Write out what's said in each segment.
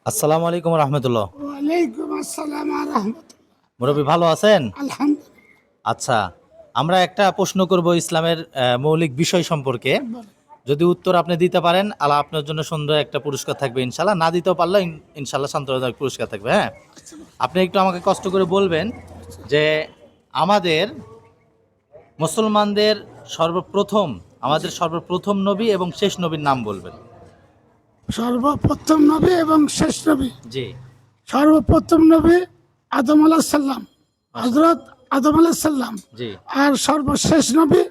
আসসালামু আলাইকুম রহমতুল্লাহ। ওয়ালাইকুম আসসালাম রাহমাতুল্লাহ। মুরব্বী ভালো আছেন? আলহামদুলিল্লাহ। আচ্ছা, আমরা একটা প্রশ্ন করব ইসলামের মৌলিক বিষয় সম্পর্কে। যদি উত্তর আপনি দিতে পারেন, আল্লাহ আপনার জন্য সুন্দর একটা পুরস্কার থাকবে ইনশাল্লাহ। না দিতেও পারলে ইনশাল্লাহ সান্ত্বনাদায়ক পুরস্কার থাকবে। হ্যাঁ, আপনি একটু আমাকে কষ্ট করে বলবেন যে আমাদের মুসলমানদের সর্বপ্রথম আমাদের সর্বপ্রথম নবী এবং শেষ নবীর নাম বলবেন। সর্বপ্রথম নবী এবং শেষ নবী। জি। সর্বপ্রথম নবী আদম আলাইহিস সালাম, হযরত আদম আলাইহিস সালাম। জি। আর সর্বশেষ নবী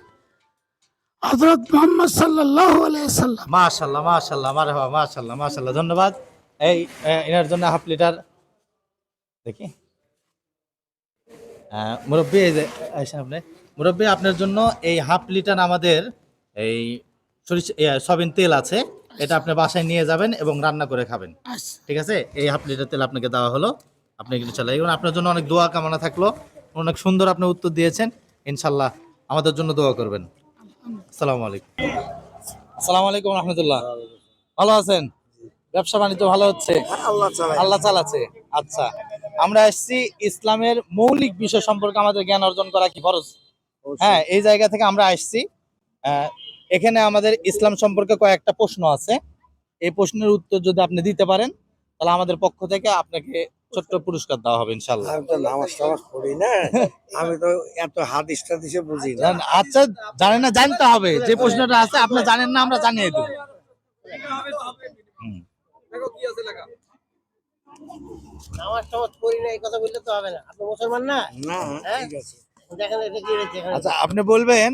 হযরত মুহাম্মদ সাল্লাল্লাহু আলাইহি সাল্লাম। মাশাআল্লাহ মাশাআল্লাহ মারহাবা মাশাআল্লাহ মাশাআল্লাহ, ধন্যবাদ। এই এনার জন্য হাফ লিটার দেখি। মুরব্বী এই যে আইসেন আপনি। মুরব্বী আপনার জন্য এই হাফ লিটার আমাদের এই সয়াবিন তেল আছে, এটা আপনি বাসায় নিয়ে যাবেন এবং রান্না করে খাবেন। আচ্ছা। ঠিক আছে, এই হাফ লিটার তেল আপনাকে দেওয়া হলো, আপনি কিন্তু চলে এবং আপনার জন্য অনেক দোয়া কামনা থাকলো। অনেক সুন্দর আপনি উত্তর দিয়েছেন, ইনশাল্লাহ আমাদের জন্য দোয়া করবেন। আসসালামু আলাইকুম। আসসালামু আলাইকুম রহমতুল্লাহ। ভালো আছেন? ব্যবসা বাণিজ্য ভালো হচ্ছে? আল্লাহ চালাচ্ছে। আচ্ছা, আমরা আসছি ইসলামের মৌলিক বিষয় সম্পর্কে আমাদের জ্ঞান অর্জন করা কি ফরজ? হ্যাঁ, এই জায়গা থেকে আমরা আসছি। এখানে আমাদের ইসলাম সম্পর্কে কয়েকটা প্রশ্ন আছে। এই প্রশ্নের উত্তর যদি আপনি দিতে পারেন, তাহলে আমাদের পক্ষ থেকে আপনাকে ছোট্ট পুরস্কার দেওয়া হবে ইনশাল্লাহ। আমি তো নামাজ টামাজ পড়ি না, আমি তো এত হাদিস টাদিসে বুঝি না। আচ্ছা, জানেন না, জানতে হবে। যে প্রশ্নটা আছে আপনি জানেন না, আমরা জানিয়ে দেব। নামাজ টামাজ পড়ি না, এই কথা বললে তো হবে না। আপনি মুসলমান না? না, হ্যাঁ? ঠিক আছে। দেখেন এটা কি রয়েছে এখানে। আচ্ছা, আপনি বলবেন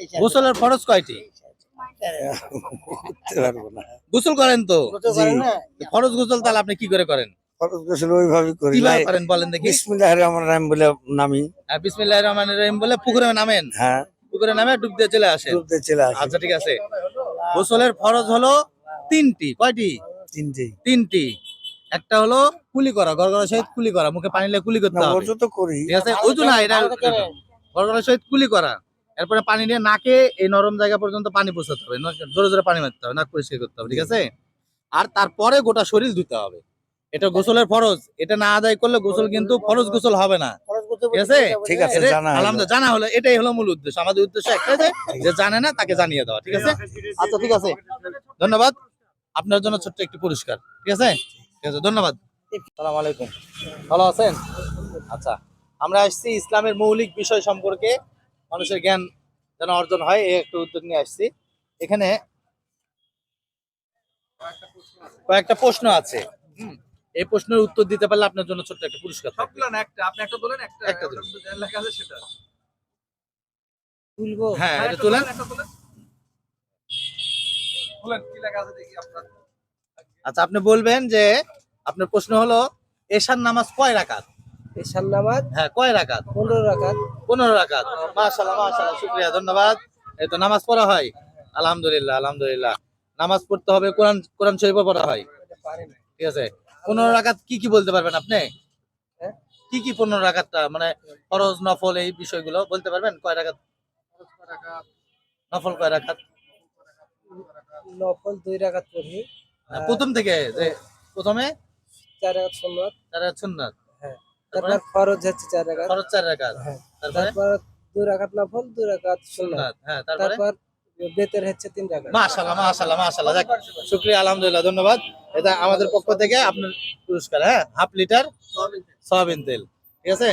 এই সাথে। গোসলের ফরজ কয়টি? করতে পারবো না। গোসল করেন তো? গোসল করেন না? ফরজ গোসল তাহলে আপনি কি করে করেন? ফরজ গোসল ওইভাবে করি। কিভাবে করেন বলেন দেখি। বিসমিল্লাহির রহমানির রহিম বলে নামি। বিসমিল্লাহির রহমানির রহিম বলে পুকুরে নামেন। হ্যাঁ, পুকুরে নামে ডুব দিয়ে চলে আসেন। ডুবতে চলে আসি। আচ্ছা, ঠিক আছে। গোসলের ফরজ হলো তিনটি। কয়টি? তিনটে। তিনটি। একটা হলো কুলি করা, গড়গড়ার সহিত কুলি করা, মুখে পানি নিয়ে কুলি করতে না, হবে। ওজু তো করি। ঠিক আছে, ওজু না, এটা গড়গড়ার সহিত কুলি করা। এরপরে পানি নিয়ে নাকে এই নরম জায়গা পর্যন্ত পানি পৌঁছাতে হবে, জোরে জোরে পানি মারতে হবে, নাক পরিষ্কার করতে হবে। ঠিক আছে, আর তারপরে গোটা শরীর ধুতে হবে। এটা গোসলের ফরজ। এটা না আদায় করলে গোসল কিন্তু ফরজ গোসল হবে না। খরচ করতে ঠিক আছে? ঠিক আছে, এটা জানা হলো। আলহামদুলিল্লাহ জানা হলো। এটাই হলো মূল উদ্দেশ্য। আমাদের উদ্দেশ্য একটাই, যে জানে না তাকে জানিয়ে দেওয়া। ঠিক আছে, আচ্ছা ঠিক আছে, ধন্যবাদ। আপনার জন্য ছোট্ট একটি পুরস্কার। ঠিক আছে, ঠিক আছে, ধন্যবাদ। আসসালামু আলাইকুম। ভালো আছেন? আচ্ছা, আমরা আসছি ইসলামের মৌলিক বিষয় সম্পর্কে মানুষের জ্ঞান যেন অর্জন হয়, এই একটু উদ্যোগ নিয়ে আসছি। এখানে কয়েকটা প্রশ্ন আছে। এই প্রশ্নের উত্তর দিতে পারলে আপনার জন্য ছোট্ট একটা পুরস্কার থাকবে। একটা দিন। তুলবো। হ্যাঁ, এটা তুলেন। আচ্ছা, আপনি বলবেন যে আপনার প্রশ্ন হলো এশার নামাজ কয় রাকাত? এশার নামাজ হ্যাঁ, কয় রাকাত? 15 রাকাত। 15 রাকাত। মাশাআল্লাহ মাশাআল্লাহ, শুকরিয়া, ধন্যবাদ। এই তো নামাজ পড়া হয়, আলহামদুলিল্লাহ আলহামদুলিল্লাহ। নামাজ পড়তে হবে, কোরআন কোরআন শরীফও পড়া হয়। ঠিক আছে, 15 রাকাত কি কি বলতে পারবেন আপনি? হ্যাঁ? কি কি 15 রাকাতটা, মানে ফরজ নফল এই বিষয়গুলো বলতে পারবেন? কয় রাকাত নফল, কয় রাকাত? নফল 2 রাকাত পড়ি। প্রথম থেকে যে প্রথমে 4 রাকাত সুন্নাত। 4 রাকাত সুন্নাত, হ্যাঁ। তারপরে তারপর ফরজ হচ্ছে 4 রাকাত। ফরজ 4 রাকাত, হ্যাঁ। তারপরে তারপর 2 রাকাত নফল, 2 রাকাত সুন্নাত। সুন্নাত, হ্যাঁ, তারপরে তারপর বেতের হচ্ছে 3 রাকাত। মাশাআল্লাহ মাশাআল্লাহ মাশাআল্লাহ, যাক, শুকরিয়া, আলহামদুলিল্লাহ, ধন্যবাদ। এটা আমাদের পক্ষ থেকে আপনার পুরস্কার। হ্যাঁ, হাফ লিটার সয়াবিন তেল। ঠিক আছে,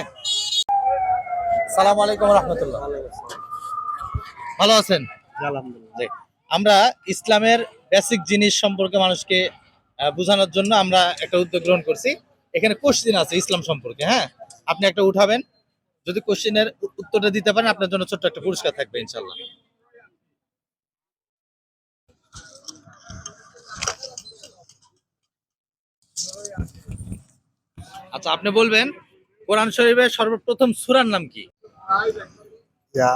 আসসালামু আলাইকুম রাহমাতুল্লাহ। ভালো আছেন? জি। আমরা ইসলামের বেসিক জিনিস সম্পর্কে মানুষকে বোঝানোর জন্য আমরা একটা উদ্যোগ গ্রহণ করছি। এখানে কোশ্চেন আছে ইসলাম সম্পর্কে। হ্যাঁ, আপনি একটা উঠাবেন, যদি কোশ্চেনের উত্তরটা দিতে পারেন আপনার জন্য ছোট্ট একটা পুরস্কার থাকবে ইনশাল্লাহ। আচ্ছা, আপনি বলবেন কোরআন শরীফের সর্বপ্রথম সূরার নাম কি? ইয়া,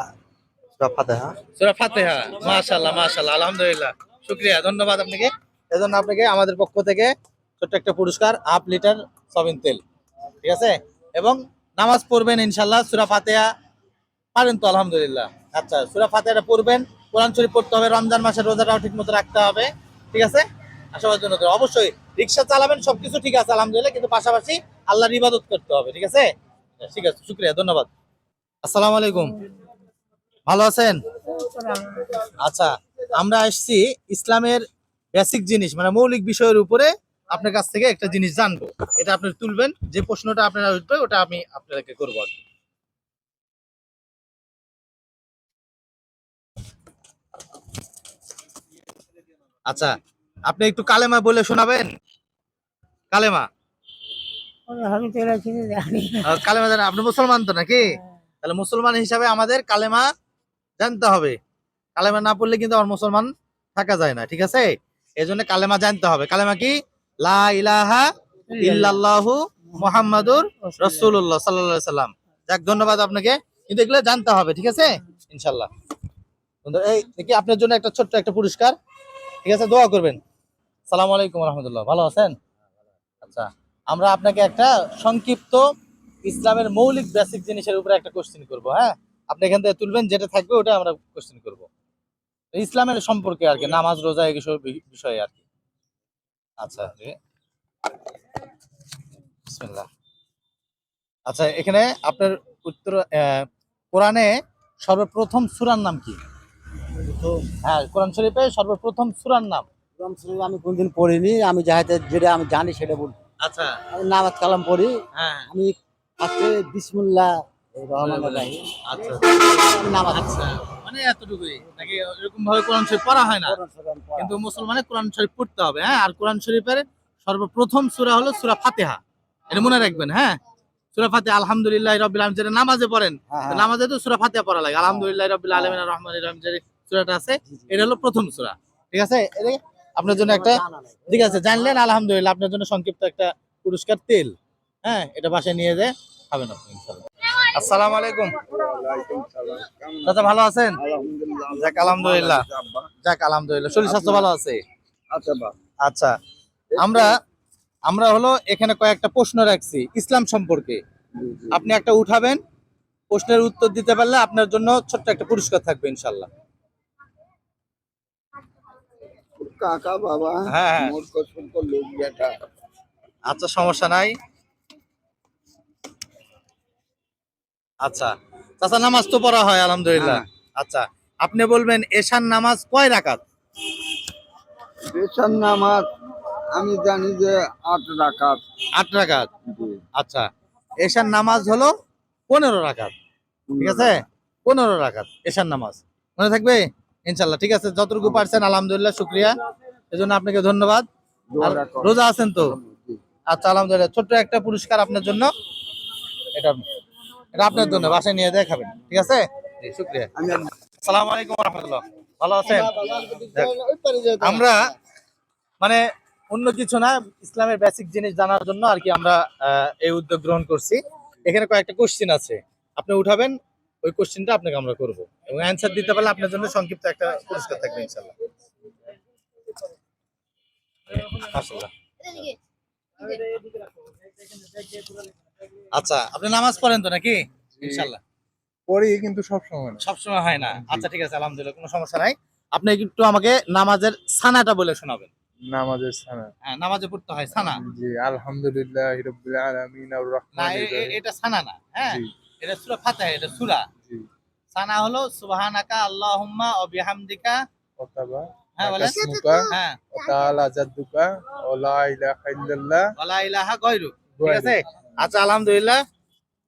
সূরা ফাতিহা। সূরা ফাতিহা। মাশাআল্লাহ মাশাআল্লাহ, আলহামদুলিল্লাহ, শুকরিয়া, ধন্যবাদ আপনাকে। এজন্য আপনাকে আমাদের পক্ষ থেকে ছোট্ট একটা পুরস্কার, হাফ লিটার সয়াবিন তেল। ঠিক আছে, এবং নামাজ পড়বেন ইনশাআল্লাহ। সূরা ফাতিহা পারেন তো? আলহামদুলিল্লাহ। আচ্ছা, সূরা ফাতিহাটা পড়বেন, কোরআন শরীফ পড়তে হবে, রমজান মাসের রোজাটাও ঠিকমতো রাখতে হবে। ঠিক আছে, আশাবাদ জন্য দোয়া। অবশ্যই রিক্সা চালাবেন, সবকিছু ঠিক আছে আলহামদুলিল্লাহ, কিন্তু পাশাপাশি আল্লাহর ইবাদত করতে হবে, ঠিক আছে? ঠিক আছে, শুক্রিয়া, ধন্যবাদ। আসসালামু আলাইকুম, ভালো আছেন? আচ্ছা, আমরা আসছি ইসলামের বেসিক জিনিস মানে মৌলিক বিষয়ের উপরে আপনার কাছ থেকে একটা জিনিস জানবো। এটা আপনি তুলবেন, যে প্রশ্নটা আপনারা উঠবে ওটা আমি আপনাদেরকে করবো আর কি। আচ্ছা, আপনি একটু কালেমা বলে শোনাবেন? কালেমা। আমি তো এরা কিছু জানি না। কালেমা জানেন? আপনি মুসলমান তো নাকি? তাহলে মুসলমান হিসাবে আমাদের কালেমা জানতে হবে। কালেমা না পড়লে কিন্তু আমার মুসলমান থাকা যায় না, ঠিক আছে? এই জন্য কালেমা জানতে হবে। কালেমা কি? লা ইলাহা ইল্লাল্লাহু মুহাম্মাদুর রাসূলুল্লাহ সাল্লাল্লাহু আলাইহি সাল্লাম। যাক, ধন্যবাদ আপনাকে, কিন্তু এগুলো জানতে হবে, ঠিক আছে? ইনশাআল্লাহ। বন্ধু, এই দেখি আপনার জন্য একটা ছোট্ট একটা পুরস্কার, ঠিক আছে? দোয়া করবেন। আসসালামু আলাইকুম ওয়া রাহমাতুল্লাহ, ভালো আছেন? আচ্ছা, আমরা আপনাকে একটা সংক্ষিপ্ত ইসলামের মৌলিক বেসিক জিনিসের উপরে একটা কোশ্চেন করব, হ্যাঁ? আপনি এখান থেকে তুলবেন, যেটা থাকবে ওটা আমরা কোশ্চেন করব। ইসলামের সম্পর্কে আর কি, নামাজ রোজা এসব বিষয়ে আর কি। আচ্ছা, বিসমিল্লাহ। আচ্ছা, এখানে আপনার উত্তর, কোরআনে সর্বপ্রথম সূরার নাম কি? হ্যাঁ, কোরআন শরীফে সর্বপ্রথম সূরার নাম। আমি কোনদিন পড়িনি, আমি যাহাতে যেটা আমি জানি সেটা বলবো। আচ্ছা, আমি নামাজ কালাম পড়ি, হ্যাঁ, আমি আজকে বিসমুল্লাহ রহমান রাহিম আচ্ছা, আমি নামাজ আচ্ছা, মানে এতটুকুই নাকি? এরকম ভাবে কোরআন শরীফ পড়া হয় না, পড়ি। কিন্তু মুসলমানের কোরআন শরীফ পড়তে হবে, হ্যাঁ? আর কোরআন শরীফের সর্বপ্রথম সূরা হলো সূরা ফাতিহা, এটা মনে রাখবেন, হ্যাঁ? সূরা ফাতিহা, আলহামদুলিল্লাহি রাব্বিল আলামিন, যেটা নামাজে পড়েন, হ্যাঁ, তো হ্যাঁ। নামাজে তো সূরা ফাতিহা পড়া লাগে। আলহামদুলিল্লাহি রাব্বিল আলামিন আর রহমানির রহিম, যে সূরাটা আছে এটা হলো প্রথম সূরা, ঠিক আছে? এটা আপনার জন্য একটা, ঠিক আছে, জানলেন, আলহামদুলিল্লাহ। আপনার জন্য সংক্ষিপ্ত একটা পুরস্কার, তেল, হ্যাঁ? এটা বাসায় নিয়ে যেয়ে খাবেন আপনি ইনশাআল্লাহ। আসসালামু আলাইকুম, দাদা, ভালো আছেন? যাক আলহামদুলিল্লাহ, যাক আলহামদুলিল্লাহ, শরীর স্বাস্থ্য ভালো আছে? আচ্ছা, আমরা আমরা হলো এখানে কয়েকটা প্রশ্ন রাখছি ইসলাম সম্পর্কে, আপনি একটা উঠাবেন, প্রশ্নের উত্তর দিতে পারলে আপনার জন্য ছোট্ট একটা পুরস্কার থাকবে ইনশাআল্লাহ। কাকা বাবা হ্যাঁ, হ্যাঁ, মূর্খ সূর্খ লোক বেটা। আচ্ছা, সমস্যা নাই। আচ্ছা, চাচা, নামাজ তো পড়া হয় আলহামদুলিল্লাহ। আচ্ছা, আপনি বলবেন এশার নামাজ কয় রাকাত? বেশার নামাজ আমি জানি যে 8 রাকাত। 8 রাকাত। আচ্ছা, এশার নামাজ হলো 15 রাকাত, ঠিক আছে? 15 রাকাত এশার নামাজ, মনে থাকবে ইনশাআল্লাহ, ঠিক আছে? যতটুকু পারছেন আলহামদুলিল্লাহ, শুকরিয়া, এজন্য আপনাকে ধন্যবাদ। আর রোজা আছেন তো? আচ্ছা, আলহামদুলিল্লাহ, ছোট্ট একটা পুরস্কার আপনার জন্য, এটা এটা আপনার জন্য, বাসায় নিয়ে যায় খাবেন, ঠিক আছে? জি, শুকরিয়া। আসসালামু আলাইকুম ওয়া রাহমাতুল্লাহ, ভালো আছেন? আমরা মানে অন্য কিছু না, ইসলামের বেসিক জিনিস জানার জন্য আর কি আমরা এই উদ্যোগ গ্রহণ করছি। এখানে কয়েকটা কোশ্চেন আছে, আপনি উঠাবেন, ওই কোশ্চেনটা আপনাকে আমরা করব, এবং অ্যানসার দিতে পারলে আপনার জন্য সংক্ষিপ্ত একটা পুরস্কার থাকবে ইনশাআল্লাহ। মাশাআল্লাহ। আচ্ছা, আপনি নামাজ পড়েন তো নাকি? ইনশাআল্লাহ পড়ি, কিন্তু সব সময় না। সবসময় হয় না। আচ্ছা, ঠিক আছে, আলহামদুলিল্লাহ, কোনো সমস্যা নাই। আপনি একটু আমাকে নামাজের সানাটা বলে শোনাবেন। নামাজের সানা। হ্যাঁ, নামাজে পড়তে হয় সানা। জি, আলহামদুলিল্লাহি রাব্বিল আলামিন আর না, রহমানির রহিম। এটা সানা না, হ্যাঁ? জি, এটা সূরা ফাতিহা, এটা সূরা। জি। সানা হলো সুবহানাকা আল্লাহুম্মা ওয়া বিহামদিকা, ওয়াতাবা হ্যাঁ বলেন, তাসমুকা হ্যাঁ, ওয়া তাআলা জাদ্দুকা ওয়া লা ইলাহা ইল্লাল্লাহ ওয়ালা ইলাহা গায়রুক, ঠিক আছে? আচ্ছা, আলহামদুলিল্লাহ,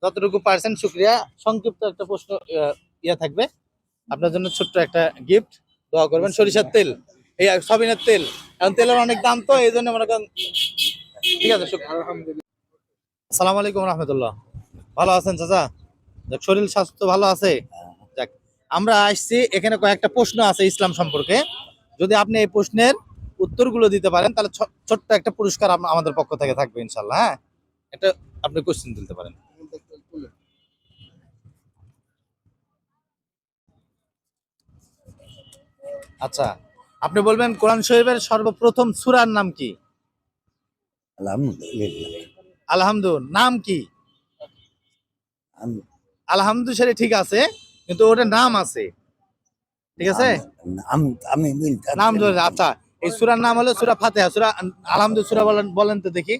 যতটুকু পারছেন শুকরিয়া। সংক্ষিপ্ত একটা প্রশ্ন থাকবে আপনার জন্য, ছোট্ট একটা গিফট, দোয়া করবেন। সরিষার তেল, এই সবিনের তেল, এখন তেলের অনেক দাম তো, এই জন্য মনে করেন, ঠিক আছে? আলহামদুলিল্লাহ। আসসালামু আলাইকুম রহমতুল্লাহ, ভালো আছেন চাচা? যাক, শরীর স্বাস্থ্য ভালো আছে? যাক, আমরা আসছি এখানে কয়েকটা প্রশ্ন আছে ইসলাম সম্পর্কে, যদি আপনি এই প্রশ্নের উত্তরগুলো দিতে পারেন তাহলে ছোট্ট একটা পুরস্কার আমাদের পক্ষ থেকে থাকবে ইনশাল্লাহ, হ্যাঁ? এটা আপনি কোশ্চেন তুলতে পারেন। আচ্ছা, আপনি বলবেন কোরআন শরীফের সর্বপ্রথম সূরার নাম কি? আলহামদুলিল্লাহ। আলহামদু নাম কি? আমি- আলহামদু সেটা ঠিক আছে, কিন্তু ওটার নাম আছে, ঠিক আছে? আমি বলতে নাম ধরে, আচ্ছা, এই সূরার নাম হলো সূরা ফাতিহা। সূরা আলহামদুলিল্লাহ সূরা বলেন বলেন তো দেখি।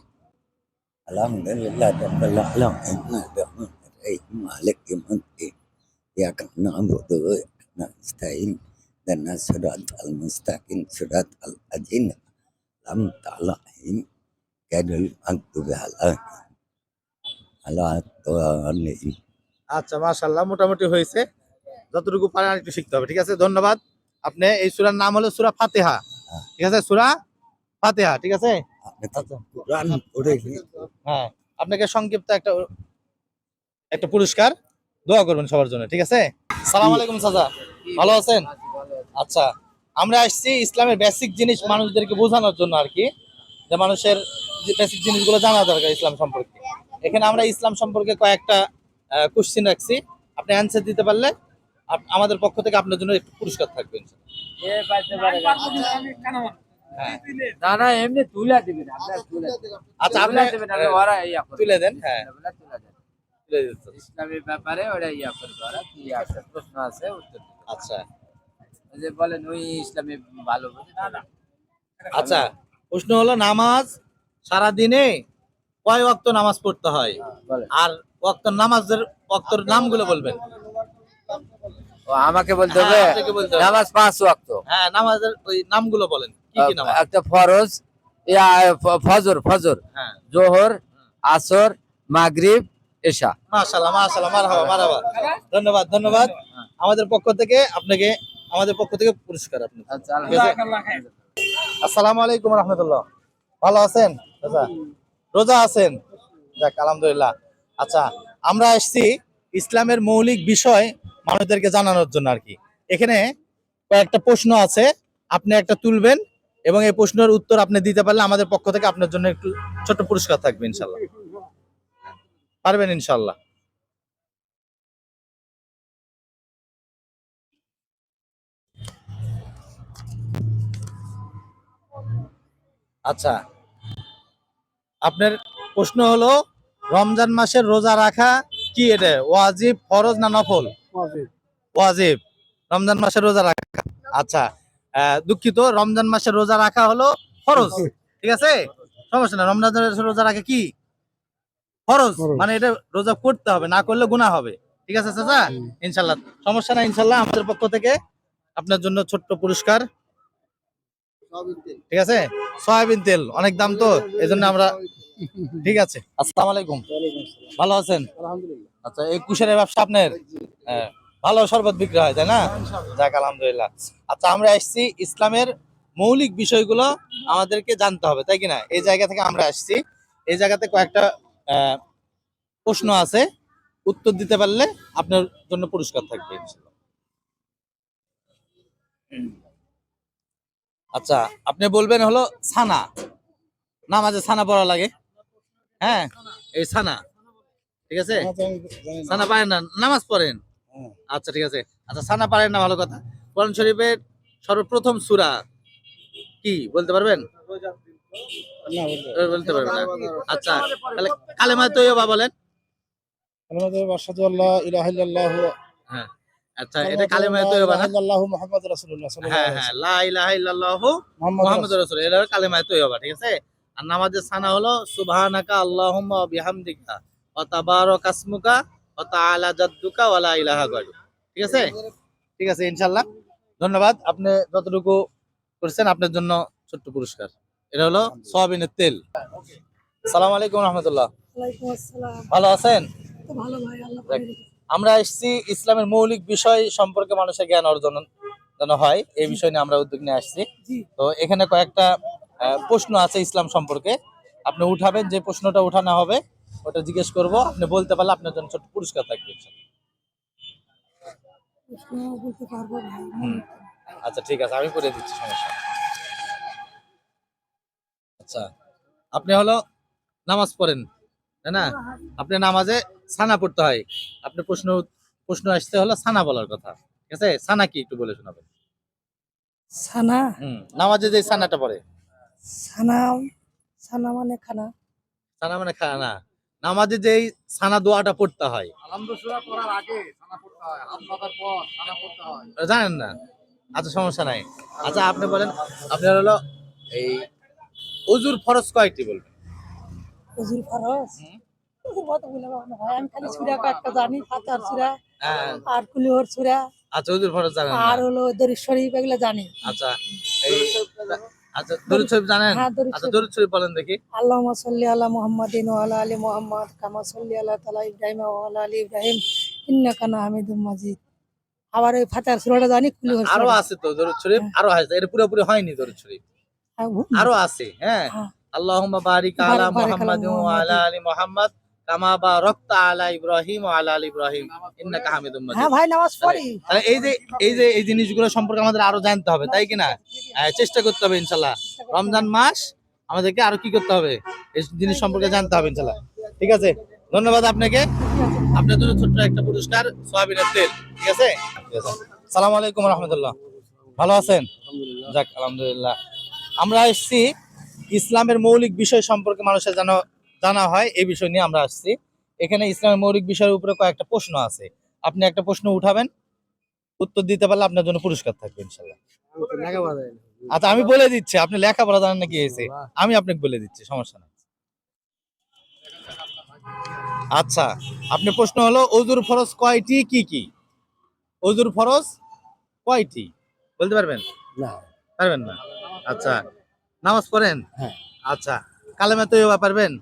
আলহামদুলিল্লাহ রাব্বিল আলামিন আর-রাহমানির-রাহিম মালিকি ইয়াউমিদ্দিন ইয়াকা না'বুদু ওয়া ইয়াকা নাস্তাইন ইহদিনাস সিরাতাল মুস্তাকিম সিরাতাল লাযিনা আন'আমতা আলাইহিম গায়রিল মাগদুবি আলাইহিম। আচ্ছা মাশাআল্লাহ, মোটামুটি হয়েছে। যতটুকু পারেন আর একটু শিখতে হবে, ঠিক আছে। ধন্যবাদ। আপনি এই সূরার নাম হলো সূরা ফাতিহা, ঠিক আছে, সূরা ফাতিহা, ঠিক আছে। আচ্ছা কোরআন পড়ে কি হ্যাঁ, আপনাকে সংক্ষিপ্ত একটা পুরস্কার দোয়া করবেন সবার জন্য, ঠিক আছে। সালাম আলাইকুম চাচা, ভালো আছেন? আচ্ছা, আমরা আসছি ইসলামের বেসিক জিনিস মানুষদেরকে বোঝানোর জন্য আর কি, যে মানুষের যে বেসিক জিনিসগুলো জানা দরকার ইসলাম সম্পর্কে। এখানে আমরা ইসলাম সম্পর্কে কয়েকটা কোশ্চেন রাখছি, আপনি অ্যান্সার দিতে পারলে আমাদের পক্ষ থেকে আপনার জন্য একটু পুরস্কার থাকবে ইনশাআল্লাহ। হ্যাঁ না না এমনি তুলে দিবেন আপনার আচ্ছা, আপনি ওরা ইয়া করে তুলে দেন। হ্যাঁ, তুলে দিচ্ছেন। ইসলামের ব্যাপারে ওরা ইয়া করবে ওরা কি আছে প্রশ্ন আছে উত্তর দিবে। আচ্ছা ওই যে বলেন ওই ইসলামে ভালো বোঝে না না আচ্ছা, প্রশ্ন হলো নামাজ সারাদিনে কয় ওয়াক্ত নামাজ পড়তে হয়, বলেন। আর ওয়াক্তর নামগুলো বলবেন। ও আমাকে বলতে হবে হ্যাঁ, আপনাকে বলতে হবে। নামাজ 5 ওয়াক্ত। হ্যাঁ, নামাজের ওই নামগুলো বলেন, কি কি নামাজ? একটা ফরজ ইয়া ফজর হ্যাঁ, জোহর আসর মাগরিব এশা। মাশাআল্লাহ মাশাআল্লাহ, মারহাবা মারহাবা, ধন্যবাদ ধন্যবাদ। আমাদের পক্ষ থেকে পুরস্কার আপনি। আচ্ছা ঠিক আছে? আসসালামু আলাইকুম রাহমাতুল্লাহ, ভালো আছেন? আচ্ছা, রোজা আছেন? যাক আলহামদুলিল্লাহ। আচ্ছা, আমরা আসছি ইসলামের মৌলিক বিষয় মানুষদেরকে জানানোর জন্য আর কি। এখানে কয়েকটা প্রশ্ন আছে, আপনি একটা তুলবেন এবং এই প্রশ্নের উত্তর আপনি দিতে পারলে আমাদের পক্ষ থেকে আপনার জন্য একটু ছোট্ট পুরস্কার থাকবে ইনশাল্লাহ। পারবেন ইনশাল্লাহ? আচ্ছা, আপনার প্রশ্ন হলো রমজান মাসের রোজা রাখা কি এটা ওয়াজিব, ফরজ না নফল? ওয়াজিব, রমজান মাসের রোজা রাখা। আচ্ছা, দুঃখিত, রমজান মাসের রোজা রাখা হলো ফরজ, ঠিক আছে, সমস্যা না। রমজান মাসের রোজা রাখা কি ফরজ, মানে এটা রোজা করতে হবে, না করলে গুনাহ হবে, ঠিক আছে চাচা? ইনশাল্লাহ সমস্যা না, ইনশাল্লাহ আমাদের পক্ষ থেকে আপনার জন্য ছোট্ট পুরস্কার, ঠিক আছে। সয়াবিন তেল অনেক দাম তো, এই জন্য আমরা, ঠিক আছে। আসসালামু আলাইকুম, ভালো আছেন? আচ্ছা, এই কুশারের ব্যবসা আপনার? হ্যাঁ, ভালো শরবত বিক্রি হয় তাই না? যাক আলহামদুলিল্লাহ। আচ্ছা, আমরা আসছি ইসলামের মৌলিক বিষয়গুলো আমাদেরকে জানতে হবে, তাই কিনা? এই জায়গা থেকে আমরা আসছি, এই জায়গাতে কয়েকটা প্রশ্ন আছে, উত্তর দিতে পারলে আপনার জন্য পুরস্কার থাকবে ইনশাআল্লাহ। আচ্ছা, আপনি বলবেন হলো ছানা, নামাজে ছানা পড়া লাগে, হ্যাঁ, এই ছানা, ঠিক আছে। ছানা পারেন না, নামাজ পড়েন? আচ্ছা ঠিক আছে। আচ্ছা, ছানা পারেন না, ভালো কথা। কোরআন শরীফের সর্বপ্রথম সূরা কি বলতে পারবেন? বলতে পারবেন না। আচ্ছা, তাহলে কালেমা তৈয়বা বলেন। আশহাদু আল্লা ইলাহা ইল্লাল্লাহ হ্যাঁ, আচ্ছা, এটা কালেমা তৈয়বা না? ইল্লাল্লাহু মুহাম্মাদুর রাসূলুল্লাহ হ্যাঁ হ্যাঁ, লা ইলাহা ইল্লাল্লাহু মুহাম্মাদুর রাসূল, এটা হলো কালেমা তৈয়বা, ঠিক আছে। আর নামাজের ছানা হলো সুবহানাকা আল্লাহুম্মা ওয়া বিহামদিকা ওয়া তাবারাকা ইসমুকা ওয়া তাআলা জাদ্দুকা ওয়া লা ইলাহা গায়রুক, ঠিক আছে। ঠিক আছে ইনশাআল্লাহ, ধন্যবাদ। আপনি যতটুকু করেছেন আপনার জন্য ছোট্ট পুরস্কার, এটা হলো সয়াবিনের তেল। আসসালামু আলাইকুম রাহমাতুল্লাহ, ওয়ালাইকুম আসসালাম। ভালো আছেন? তো ভালো ভাই, আল্লাহ যাক, আমরা এসেছি ইসলামের মৌলিক বিষয় সম্পর্কে মানুষের জ্ঞান অর্জন যেন হয়, এই বিষয় নিয়ে আমরা উদ্যোগ নিয়ে আসছি। তো এখানে কয়েকটা প্রশ্ন আছে ইসলাম সম্পর্কে, আপনি উঠাবেন, যে প্রশ্নটা উঠানো হবে ওটা জিজ্ঞেস করব, আপনি বলতে পারলে আপনার জন্য ছোট্ট পুরস্কার থাকবে। বলতে পারবো ভাই। আচ্ছা ঠিক আছে, আমি করে দিচ্ছি, সমস্যা নেই। আচ্ছা, আপনি হলো নামাজ পড়েন তাই না? আপনি নামাজে ছানা পড়তে হয়, আপনি প্রশ্ন আসতে হলো ছানা বলার কথা, ঠিক আছে। ছানা কি একটু বলে শোনাবেন? ছানা, নামাজে যে ছানাটা পড়ে, ছানা, ছানা মানে খানা। ছানা মানে খানা। নামাজে যেই ছানা দোয়াটা পড়তে হয়, আলহামদুলিল্লাহ পড়ার আগে ছানা পড়তে হয়, হাত পাতার পর ছানা পড়তে হয়। জানেন না? আচ্ছা সমস্যা নাই। আচ্ছা আপনি বলেন, আপনার হলো এই অজুর ফরজ কয়টি বলবেন? হুজুর ফরজ হুজুর কতগুলো বানানো হয় আমি খালি সূরা কয়েকটা জানি ফাতিহার সূরা হ্যাঁ, আর কুলিহর সূরা আচ্ছা অজুর ফরজ জানেন না। আর হলো দরুদ শরীফ এগুলো জানি আচ্ছা এই আচ্ছা দরুদ শরীফ জানেন? হ্যাঁ, দরুদ আচ্ছা শরীফ। দরুদ শরীফ বলেন দেখি। আল্লাহুম্মা সাল্লি আলা মুহাম্মাদিন ওয়া আলা আলি মুহাম্মাদ কামা সাল্লি আলা তাআলা ইব্রাহিম ওয়া আলা আলি ইব্রাহিম ইন্নাকা হামিদুম মাজিদ। আবার ওই ফাতিহার সূরাটা জানি কুলিহর আরো সূরা আছে তো দরুদ শরীফ, আরো আছে, এটা পুরোপুরি হয়নি দরুদ শরীফ, আরো আছে। হ্যাঁ, হ্যাঁ। আল্লাহুম্মা বারিক আলা বারিক আলা মুহাম্মাদিন ওয়া আলা আলি মুহাম্মাদ কামা বারাকতা আলা ইব্রাহিম ওয়া আলা আলি ইব্রাহিম ইন্নাকা হামিদুম মাজিদ। হ্যাঁ ভাই নামাজ পড়ি। তাহলে এই জিনিসগুলো সম্পর্কে আমাদের আরো জানতে হবে, তাই কিনা? চেষ্টা করতে হবে ইনশাল্লাহ। রমজান মাস আমাদেরকে আরো কি করতে হবে, এই জিনিস সম্পর্কে জানতে হবে ইনশাল্লাহ। ঠিক আছে, ধন্যবাদ আপনাকে। আপনার জন্য ছোট্ট একটা পুরস্কার, সয়াবিনের তেল। ঠিক আছে, সালাম আলাইকুম রহমতুল্লাহ। ভালো আছেন? যাক আলহামদুলিল্লাহ। আমরা এসেছি ইসলামের মৌলিক বিষয় সম্পর্কে মানুষের জানা হয়, এই বিষয় নিয়ে আমরা আসছি। এখানে ইসলামের মৌলিক বিষয়ের উপরে কয়েকটা প্রশ্ন আছে, আপনি একটা প্রশ্ন উঠাবেন, উত্তর দিতে পারলে আপনার জন্য পুরস্কার থাকবে ইনশাল্লাহ। আচ্ছা আমি বলে দিচ্ছি, আপনি লেখাপড়া জানেন না কি হয়েছে, আমি আপনাকে বলে দিচ্ছি, সমস্যা নাই। আচ্ছা আপনি প্রশ্ন হলো অজুর ফরজ কয়টি, কি কি? অজুর ফরজ কয়টি বলতে পারবেন? না। পারবেন না? আচ্ছা নামাজ পড়েন? হ্যাঁ। আচ্ছা কালেমা তৈবা পারবেন?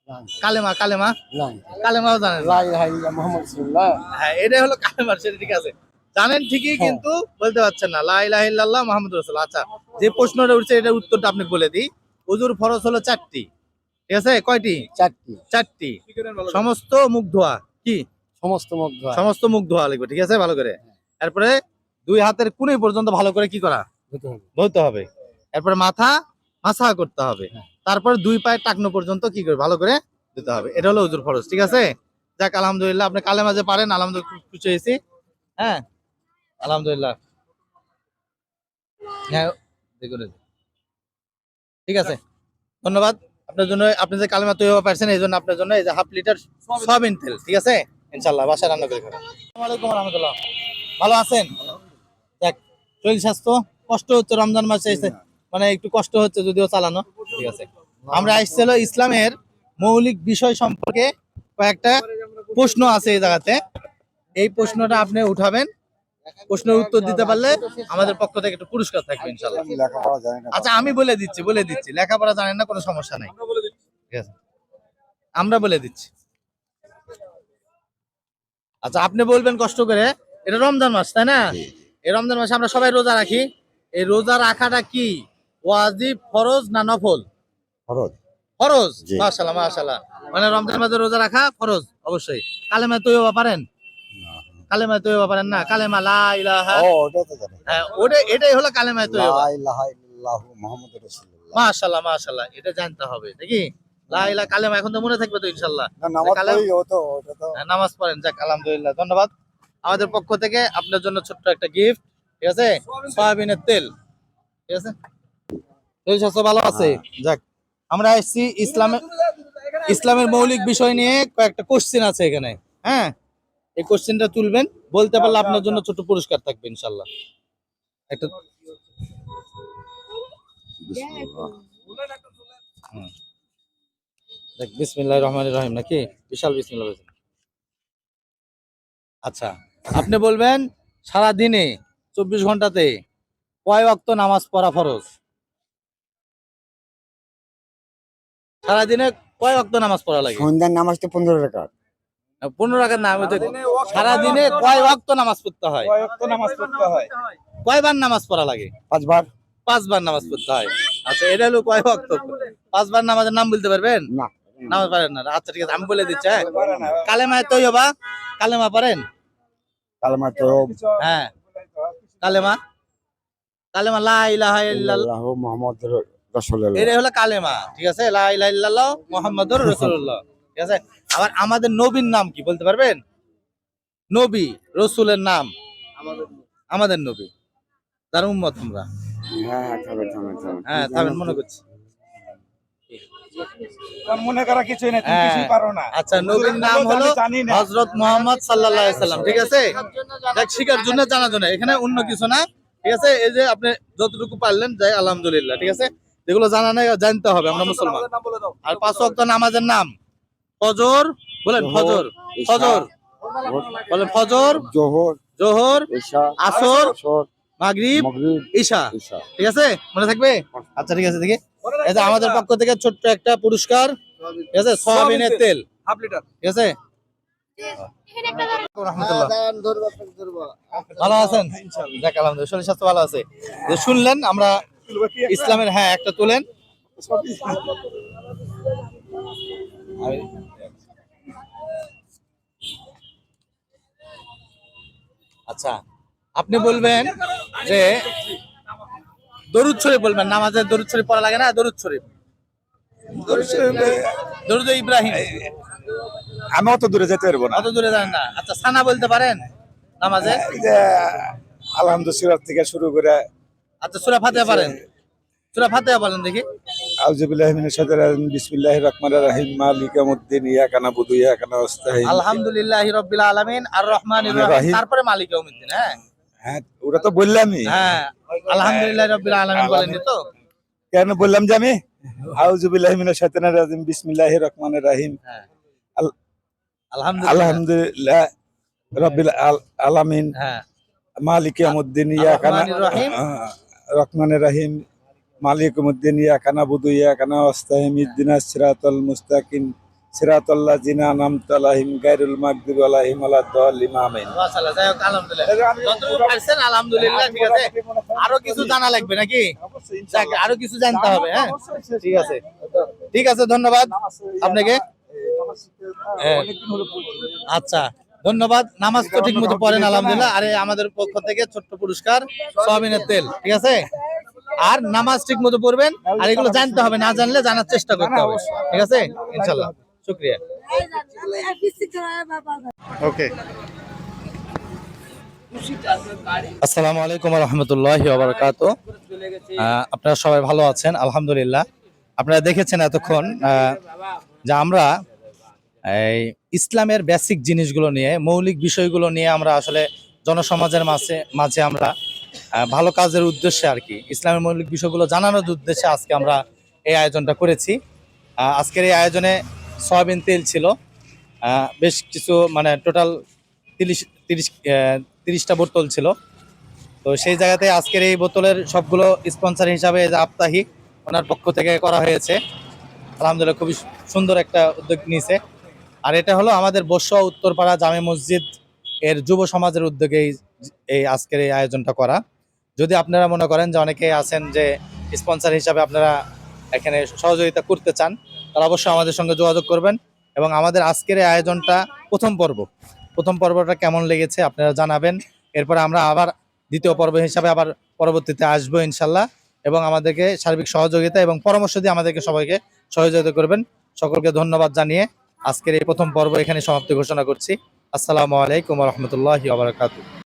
না। কালেমা কালেমা না। কালেমাও জানেন না? লা ইলাহা ইল্লাল্লাহ মুহাম্মাদুর রাসূলুল্লাহ। হ্যাঁ এটা হলো কালেমা, সেটা ঠিক আছে, জানেন ঠিকই কিন্তু বলতে পারছেন না। লা ইলাহা ইল্লাল্লাহ মুহাম্মাদুর রাসূলুল্লাহ। আচ্ছা যে প্রশ্নটা উঠছে এটার উত্তরটা আপনাকে বলে দিই। ওযুর ফরজ হলো 4টি। ঠিক আছে, কয়টি? 4টি। 4টি। সমস্ত মুখ ধোয়া, কি? সমস্ত মুখ ধোয়া। সমস্ত মুখ ধোয়া লাগবে, ঠিক আছে, ভালো করে। এরপরে দুই হাতের কুনি পর্যন্ত ভালো করে কি করা? ধুতে হবে। ধুতে হবে। এরপরে মাথা মাসা করতে হবে। তারপর দুই পায়ের টাকনো পর্যন্ত কি করে ভালো করে ধুতে হবে। এটা হলো ওযুর ফরজ, ঠিক আছে। যাক আলহামদুলিল্লাহ, আপনি কালেমা যে পারেন আলহামদুলিল্লাহ, খুব খুশি হয়েছি। হ্যাঁ আলহামদুলিল্লাহ। হ্যাঁ দেখুন, ঠিক আছে, ধন্যবাদ আপনার জন্য। আপনি যে কালেমা তৈরি পারছেন এই জন্য আপনার জন্য এই যে হাফ লিটার সয়াবিন তেল, ঠিক আছে, ইনশাল্লাহ বাসায় রান্না করে খাবেন। আসসালামু আলাইকুম রহমতুল্লাহ। ভালো আছেন? দেখ শরীর স্বাস্থ্য কষ্ট হচ্ছে রমজান মাসে এসে, মানে একটু কষ্ট হচ্ছে যদিও চালানো, ঠিক আছে। আমরা আসছিল ইসলামের মৌলিক বিষয় সম্পর্কে কয়েকটা প্রশ্ন আছে এই জায়গাতে, এই প্রশ্নটা আপনি উঠাবেন, প্রশ্নের উত্তর দিতে পারলে আমাদের পক্ষ থেকে একটু পুরস্কার থাকবে ইনশাল্লাহ। আচ্ছা আমি বলে দিচ্ছি লেখাপড়া জানেন না, কোনো সমস্যা নাই, ঠিক আছে, আমরা বলে দিচ্ছি। আচ্ছা আপনি বলবেন কষ্ট করে। এটা রমজান মাস তাই না? এই রমজান মাসে আমরা সবাই রোজা রাখি, এই রোজা রাখাটা কি ওয়াজিব, ফরজ না নফল? ফরজ। ফরজ। জি। মাশাআল্লাহ মাশাআল্লাহ, মানে রমজান মাসে রোজা রাখা ফরজ অবশ্যই। কালেমা তৈবা পারেন? কালেমা তৈবা পারেন না? কালেমা লা ইলাহা, ও ওটা তো জানি। হ্যাঁ ওটা, এটাই হলো কালেমা তৈবা। লা ইলাহা ইল্লাল্লাহ মুহাম্মাদুর রাসূলুল্লাহ। মাশাআল্লাহ মাশাআল্লাহ, এটা জানতে হবে নাকি? লা ইলাহা কালেমা এখন তো মনে থাকবে তো ইনশাআল্লাহ। না নামাজ কালেমা- পড়ি, ও তো ওটা তো হ্যাঁ, নামাজ পড়েন, যাক আলহামদুলিল্লাহ, ধন্যবাদ। আমাদের পক্ষ থেকে আপনার জন্য ছোট্ট একটা গিফট, ঠিক আছে, সয়াবিনের তেল, ঠিক আছে। শরীর স্বাস্থ্য ভালো আছে? যাক আমরা এসেছি ইসলামের মৌলিক বিষয় নিয়ে কয়েকটা কোশ্চেন আছে এখানে। হ্যাঁ এই কোশ্চেনটা তুলবেন, বলতে পারলে আপনার জন্য ছোট পুরস্কার থাকবে ইনশাল্লাহ। একটা দেখ বিসমিল্লাহির রহমানির রহিম নাকি? বিশাল বিসমিল্লাহ বলছেন। আচ্ছা আপনি বলবেন সারা দিনে 24 ঘন্টাতে কয় ওয়াক্ত নামাজ পড়া ফরজ? সারা দিনে কয় ওয়াক্ত নামাজ পড়া লাগে? সন্ধ্যার নামাজ তো 15 রাকাত। 15 রাকাত না, সারা দিনে কয় ওয়াক্ত নামাজ পড়তে হয়? কয়বার নামাজ পড়া লাগে? 5 বার। 5 বার নামাজ পড়তে হয়। আচ্ছা এটা হলো কয় ওয়াক্ত? 5 বার নামাজের নাম বলতে পারবেন? না। নামাজ পারেন না? আচ্ছা ঠিক আছে আমি বলে দিচ্ছি। হ্যাঁ কালেমা তৈয়বা, কালেমা পারেন? কালেমা তো হ্যাঁ কালেমা, কালেমা লা ইলাহা ইল্লাল্লাহ, আল্লাহু মুহাম্মাদুর রাসূলুল্লাহ। এটা হলো কালেমা, ঠিক আছে, লা ইলাহা ইল্লাল্লাহ মুহাম্মাদুর রাসূলুল্লাহ, ঠিক আছে। আবার আমাদের নবীর নাম কি বলতে পারবেন? নবী রাসূলের নাম, আমাদের নবী তার উম্মত আমরা। হ্যাঁ থামেন। হ্যাঁ থামেন, মনে করছি। মনে করা কিছুই না, তুমি হ্যাঁ, কিছুই পারো না। আচ্ছা নবীর নাম হলো জানি না। হযরত মুহাম্মদ সাল্লাল্লাহু আলাইহি সাল্লাম, ঠিক আছে। দেখ শিকার জন্য জানার জন্য, এখানে অন্য কিছু না, ঠিক আছে, এই যে আপনি যতটুকু পারলেন যাই আলহামদুলিল্লাহ, ঠিক আছে। যেগুলো জানা নাই জানতে হবে, আমরা মুসলমান। আর 5 ওয়াক্ত নামাজের নাম ফজর, বলেন ফজর, ফজর বলেন, ফজর, জোহর, জোহর, ঈশা, আসর, আসর, মাগরিব, মাগরিব, ঈশা। ঈশা। ঠিক আছে, মনে থাকবে? আচ্ছা ঠিক আছে, দেখি এই যে আমাদের পক্ষ থেকে ছোট্ট একটা পুরস্কার, ঠিক আছে, সয়াবিনের তেল হাফ লিটার। ঠিক আছে। রাহমাতুল্লাহ। ভালো আছেন? যাক আলহামদুলিল্লাহ, শরীর স্বাস্থ্য ভালো আছে। যে শুনলেন আমরা ইসলামের, হ্যাঁ একটা তুলেন। আচ্ছা, আপনি বলবেন যে দরুদ শরীফ বলবেন, নামাজের দরুদ শরীফ পড়া লাগে না? দরুদ শরীফ, দরুদ ইব্রাহিম। আমি অত দূরে যেতে পারবো না। অত দূরে যান না। আচ্ছা, সানা বলতে পারেন নামাজে? এই যে আলহামদুলিল্লাহ থেকে শুরু করে আচ্ছা, সূরা ফাতিহা পারেন? সূরা ফাতিহা বলেন দেখি। আউযুবিল্লাহি মিনাশ শাইতানির রাজিম বিসমিল্লাহির রহমানির রহিম মালিকি ইয়াউমিদ্দিন ইয়াকা নাবুদু ওয়া ইয়াকা নাস্তাইন। আলহামদুলিল্লাহি রাব্বিল আলামিন আর রহমানির রহিম, তারপরে মালিক ইয়াউমিদ্দিন। হ্যাঁ হ্যাঁ, ওটা তো বললামই। হ্যাঁ, আলহামদুলিল্লাহি রাব্বিল আলামিন বলেননি তো? কেন বললাম যে আমি আউযুবিল্লাহি মিনাশ শাইতানির রাজিম বিসমিল্লাহির রহমানির রহিম হ্যাঁ, আল- আলহামদুলিল্লাহ। আলহামদুলিল্লাহ রাব্বিল আলামিন হ্যাঁ, মালিকি ইয়াউমিদ্দিন ইয়াকা রহমানির রহিম। রহমানির রহিম মালিক ইয়াউমিদ্দিন ইয়াকা নাবুদু ওয়া ইয়াকা নাস্তাইন ইহদিনাস সিরাতাল মুস্তাকিম সিরাতাল লাযিনা আনআমতা আলাইহিম গায়রুল মাগদুবি আলাইহিম ওয়ালাদ-দাল্লিন আমিন। মাশাআল্লাহ, যাই হোক আলহামদুলিল্লাহ, যতটুকু পারছেন আলহামদুলিল্লাহ, ঠিক আছে। আরো কিছু জানা লাগবে নাকি? যাক, আরো কিছু জানতে হবে। হ্যাঁ ঠিক আছে, ঠিক আছে, ধন্যবাদ আপনাকে। হ্যাঁ, আচ্ছা ধন্যবাদ। নামাজ তো ঠিক মতো পড়েন আলহামদুলিল্লাহ। আরে আমাদের পক্ষ থেকে ছোট্ট পুরস্কার সয়াবিনের তেল, ঠিক আছে। আর নামাজ ঠিক মতো পড়বেন, আর এগুলো জানতে হবে, না জানলে জানার চেষ্টা করতে হবে, ঠিক আছে ইনশাল্লাহ। শুকরিয়া। ওকে, আসসালামু আলাইকুম ওয়া রাহমাতুল্লাহি ওয়া বারাকাতুহু। আপনারা সবাই ভালো আছেন আলহামদুলিল্লাহ। আপনারা দেখেছেন এতক্ষণ যে আমরা এই ইসলামের বেসিক জিনিসগুলো নিয়ে, মৌলিক বিষয়গুলো নিয়ে আমরা আসলে জনসমাজের মাঝে আমরা ভালো কাজের উদ্দেশ্যে আর কি, ইসলামের মৌলিক বিষয়গুলো জানানোর উদ্দেশ্যে আজকে আমরা এই আয়োজনটা করেছি। আজকের এই আয়োজনে সয়াবিন তেল ছিল বেশ কিছু, মানে টোটাল 30টা বোতল ছিল। তো সেই জায়গাতে আজকের এই বোতলের সবগুলো স্পন্সর হিসাবে আপতাহি ওনার পক্ষ থেকে করা হয়েছে। আলহামদুলিল্লাহ, খুবই সুন্দর একটা উদ্যোগ নিয়েছে। আর এটা হলো আমাদের বসুয়া উত্তরপাড়া জামে মসজিদ এর যুব সমাজের উদ্যোগে এই আজকের এই আয়োজনটা করা। যদি আপনারা মনে করেন যে অনেকেই আছেন যে স্পন্সর হিসাবে আপনারা এখানে সহযোগিতা করতে চান, তাহলে অবশ্যই আমাদের সঙ্গে যোগাযোগ করবেন। এবং আমাদের আজকের এই আয়োজনটা প্রথম পর্বটা কেমন লেগেছে আপনারা জানাবেন। এরপরে আমরা আবার দ্বিতীয় পর্ব হিসাবে আবার পরবর্তীতে আসবো ইনশাল্লাহ। এবং আমাদেরকে সার্বিক সহযোগিতা এবং পরামর্শ দিয়ে আমাদেরকে সবাইকে সহযোগিতা করবেন। সকলকে ধন্যবাদ জানিয়ে আজকের এই প্রথম পর্ব এখানে সমাপ্তি ঘোষণা করছি। আসসালামু আলাইকুম ওয়া রাহমাতুল্লাহি ওয়া বারাকাতুহু।